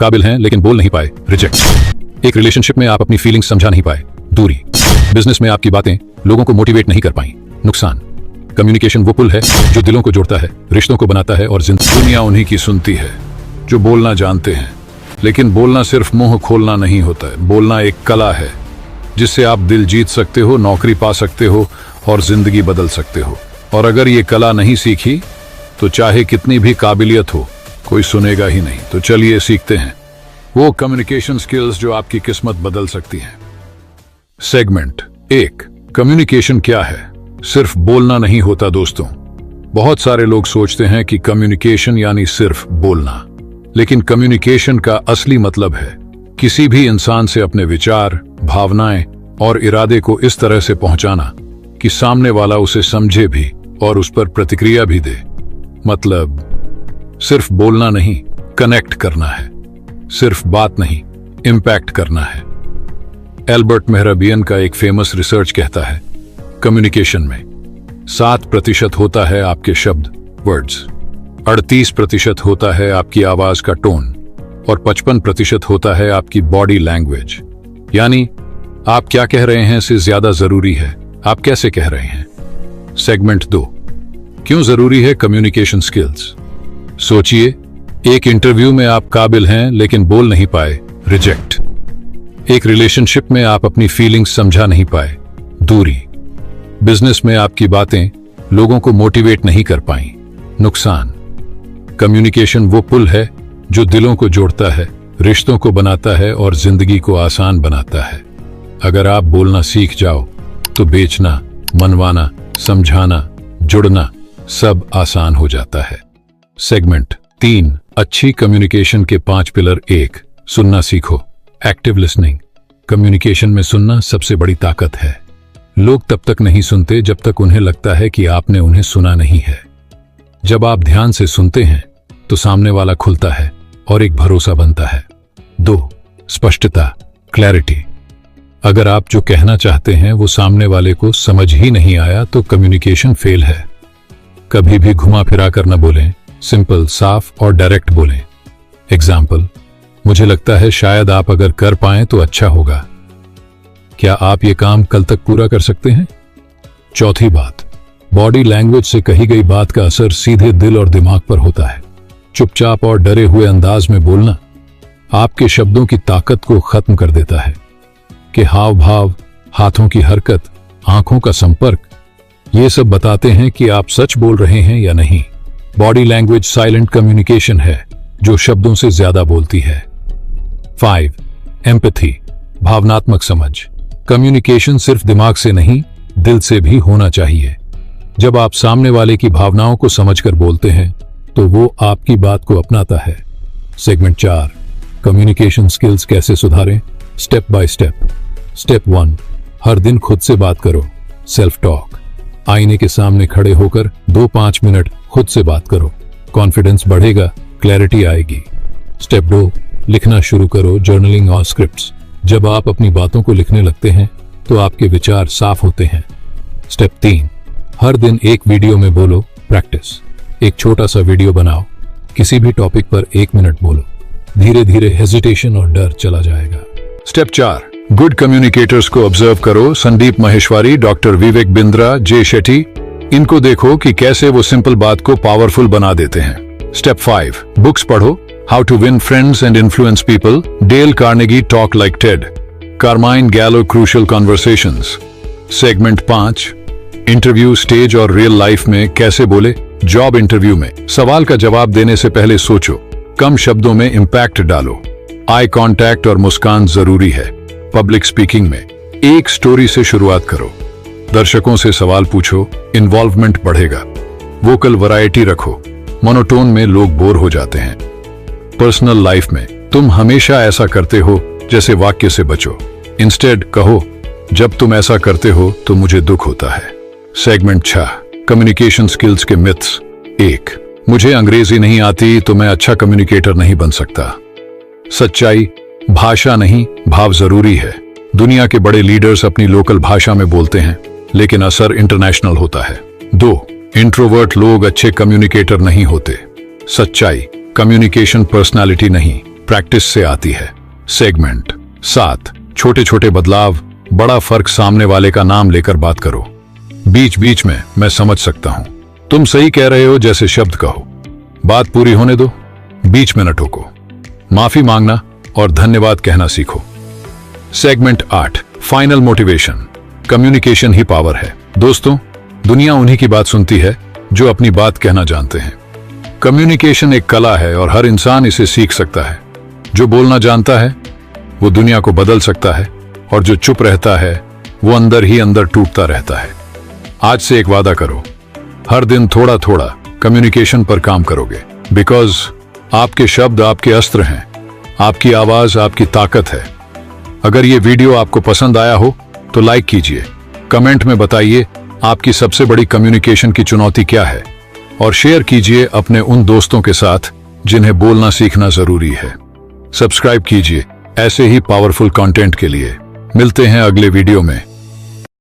काबिल हैं लेकिन बोल नहीं पाए, रिजेक्ट। एक रिलेशनशिप में आप अपनी फीलिंग्स समझा नहीं पाए, दूरी। बिजनेस में आपकी बातें लोगों को मोटिवेट नहीं कर पाई, नुकसान। कम्युनिकेशन वो पुल है जो दिलों को जोड़ता है, रिश्तों को बनाता है और दुनिया उन्हीं की सुनती है जो बोलना जानते हैं। लेकिन बोलना सिर्फ मुंह खोलना नहीं होता है, बोलना एक कला है जिससे आप दिल जीत सकते हो, नौकरी पा सकते हो और जिंदगी बदल सकते हो। और अगर ये कला नहीं सीखी तो चाहे कितनी भी काबिलियत हो, कोई सुनेगा ही नहीं। तो चलिए सीखते हैं वो कम्युनिकेशन स्किल्स जो आपकी किस्मत बदल सकती हैं। सेगमेंट 1, कम्युनिकेशन क्या है? सिर्फ बोलना नहीं होता दोस्तों। बहुत सारे लोग सोचते हैं कि कम्युनिकेशन यानी सिर्फ बोलना, लेकिन कम्युनिकेशन का असली मतलब है किसी भी इंसान से अपने विचार, भावनाएं और इरादे को इस तरह से पहुंचाना कि सामने वाला उसे समझे भी और उस पर प्रतिक्रिया भी दे। मतलब सिर्फ बोलना नहीं, कनेक्ट करना है। सिर्फ बात नहीं, इंपैक्ट करना है। एल्बर्ट मेहराबियन का एक फेमस रिसर्च कहता है, कम्युनिकेशन में 7% होता है आपके शब्द, वर्ड्स, 38% होता है आपकी आवाज का टोन और 55% होता है आपकी बॉडी लैंग्वेज। यानी आप क्या कह रहे हैं से ज्यादा जरूरी है आप कैसे कह रहे हैं। सेगमेंट 2, क्यों जरूरी है कम्युनिकेशन स्किल्स? सोचिए, एक इंटरव्यू में आप काबिल हैं लेकिन बोल नहीं पाए, रिजेक्ट। एक रिलेशनशिप में आप अपनी फीलिंग्स समझा नहीं पाए, दूरी। बिजनेस में आपकी बातें लोगों को मोटिवेट नहीं कर पाई, नुकसान। कम्युनिकेशन वो पुल है जो दिलों को जोड़ता है, रिश्तों को बनाता है और जिंदगी को आसान बनाता है। अगर आप बोलना सीख जाओ तो बेचना, मनवाना, समझाना, जुड़ना सब आसान हो जाता है। सेगमेंट 3, अच्छी कम्युनिकेशन के 5 पिलर। 1, सुनना सीखो, एक्टिव लिसनिंग। कम्युनिकेशन में सुनना सबसे बड़ी ताकत है। लोग तब तक नहीं सुनते जब तक उन्हें लगता है कि आपने उन्हें सुना नहीं है। जब आप ध्यान से सुनते हैं तो सामने वाला खुलता है और एक भरोसा बनता है। 2, स्पष्टता, क्लैरिटी। अगर आप जो कहना चाहते हैं वो सामने वाले को समझ ही नहीं आया तो कम्युनिकेशन फेल है। कभी भी घुमा फिरा कर न बोलें, सिंपल, साफ और डायरेक्ट बोलें। एग्जाम्पल, मुझे लगता है शायद आप अगर कर पाएं तो अच्छा होगा। क्या आप ये काम कल तक पूरा कर सकते हैं? चौथी बात, बॉडी लैंग्वेज से कही गई बात का असर सीधे दिल और दिमाग पर होता है। चुपचाप और डरे हुए अंदाज में बोलना आपके शब्दों की ताकत को खत्म कर देता है। कि हाव भाव, हाथों की हरकत, आंखों का संपर्क, ये सब बताते हैं कि आप सच बोल रहे हैं या नहीं। बॉडी लैंग्वेज साइलेंट कम्युनिकेशन है जो शब्दों से ज्यादा बोलती है। 5, एम्पैथी, भावनात्मक समझ। कम्युनिकेशन सिर्फ दिमाग से नहीं, दिल से भी होना चाहिए। जब आप सामने वाले की भावनाओं को समझकर बोलते हैं तो वो आपकी बात को अपनाता है। सेगमेंट 4, कम्युनिकेशन स्किल्स कैसे सुधारें? Step by step. स्टेप 1, हर दिन खुद से बात करो, सेल्फ टॉक। आईने के सामने खड़े होकर 2-5 मिनट खुद से बात करो, कॉन्फिडेंस बढ़ेगा, क्लैरिटी आएगी। स्टेप 2, लिखना शुरू करो, जर्नलिंग और स्क्रिप्ट्स। जब आप अपनी बातों को लिखने लगते हैं तो आपके विचार साफ होते हैं। स्टेप 3, हर दिन एक वीडियो में बोलो, प्रैक्टिस। एक छोटा सा वीडियो बनाओ, किसी भी टॉपिक पर 1 मिनट बोलो, धीरे धीरे हेजिटेशन और डर चला जाएगा। स्टेप 4, गुड कम्युनिकेटर्स को ऑब्जर्व करो। संदीप माहेश्वरी, डॉक्टर विवेक बिंद्रा, जे शेट्टी, इनको देखो कि कैसे वो सिंपल बात को पावरफुल बना देते हैं। स्टेप 5, बुक्स पढ़ो, how to win friends and influence people, Dale Carnegie, talk like TED, Carmine Gallo, crucial conversations. Segment 5, interview, stage और रियल लाइफ में कैसे बोले। जॉब इंटरव्यू में सवाल का जवाब देने से पहले सोचो, कम शब्दों में इंपैक्ट डालो। आई कांटेक्ट और मुस्कान जरूरी है। पब्लिक स्पीकिंग में एक स्टोरी से शुरुआत करो, दर्शकों से सवाल पूछो, इन्वॉल्वमेंट बढ़ेगा। वोकल वैरायटी रखो, मोनोटोन में लोग बोर हो जाते हैं। पर्सनल लाइफ में तुम हमेशा ऐसा करते हो जैसे वाक्य से बचो, इंस्टेड कहो, जब तुम ऐसा करते हो तो मुझे दुख होता है। सेगमेंट 6, कम्युनिकेशन स्किल्स के मिथ्स। 1, मुझे अंग्रेजी नहीं आती तो मैं अच्छा कम्युनिकेटर नहीं बन सकता। सच्चाई, भाषा नहीं, भाव जरूरी है। दुनिया के बड़े लीडर्स अपनी लोकल भाषा में बोलते हैं लेकिन असर इंटरनेशनल होता है। 2, इंट्रोवर्ट लोग अच्छे कम्युनिकेटर नहीं होते। सच्चाई, कम्युनिकेशन पर्सनालिटी नहीं, प्रैक्टिस से आती है। सेगमेंट 7, छोटे छोटे बदलाव, बड़ा फर्क। सामने वाले का नाम लेकर बात करो। बीच बीच में मैं समझ सकता हूं, तुम सही कह रहे हो जैसे शब्द कहो। बात पूरी होने दो, बीच में न टोको। माफी मांगना और धन्यवाद कहना सीखो। Segment 8, final motivation. कम्युनिकेशन ही पावर है। दोस्तों, दुनिया उन्हीं की बात सुनती है जो अपनी बात कहना जानते हैं। कम्युनिकेशन एक कला है और हर इंसान इसे सीख सकता है। जो बोलना जानता है वो दुनिया को बदल सकता है, और जो चुप रहता है वो अंदर ही अंदर टूटता रहता है। आज से एक वादा करो, हर दिन थोड़ा थोड़ा कम्युनिकेशन पर काम करोगे। बिकॉज आपके शब्द आपके अस्त्र हैं, आपकी आवाज आपकी ताकत है। अगर ये वीडियो आपको पसंद आया हो तो लाइक कीजिए, कमेंट में बताइए आपकी सबसे बड़ी कम्युनिकेशन की चुनौती क्या है, और शेयर कीजिए अपने उन दोस्तों के साथ जिन्हें बोलना सीखना जरूरी है। सब्सक्राइब कीजिए ऐसे ही पावरफुल कंटेंट के लिए। मिलते हैं अगले वीडियो में।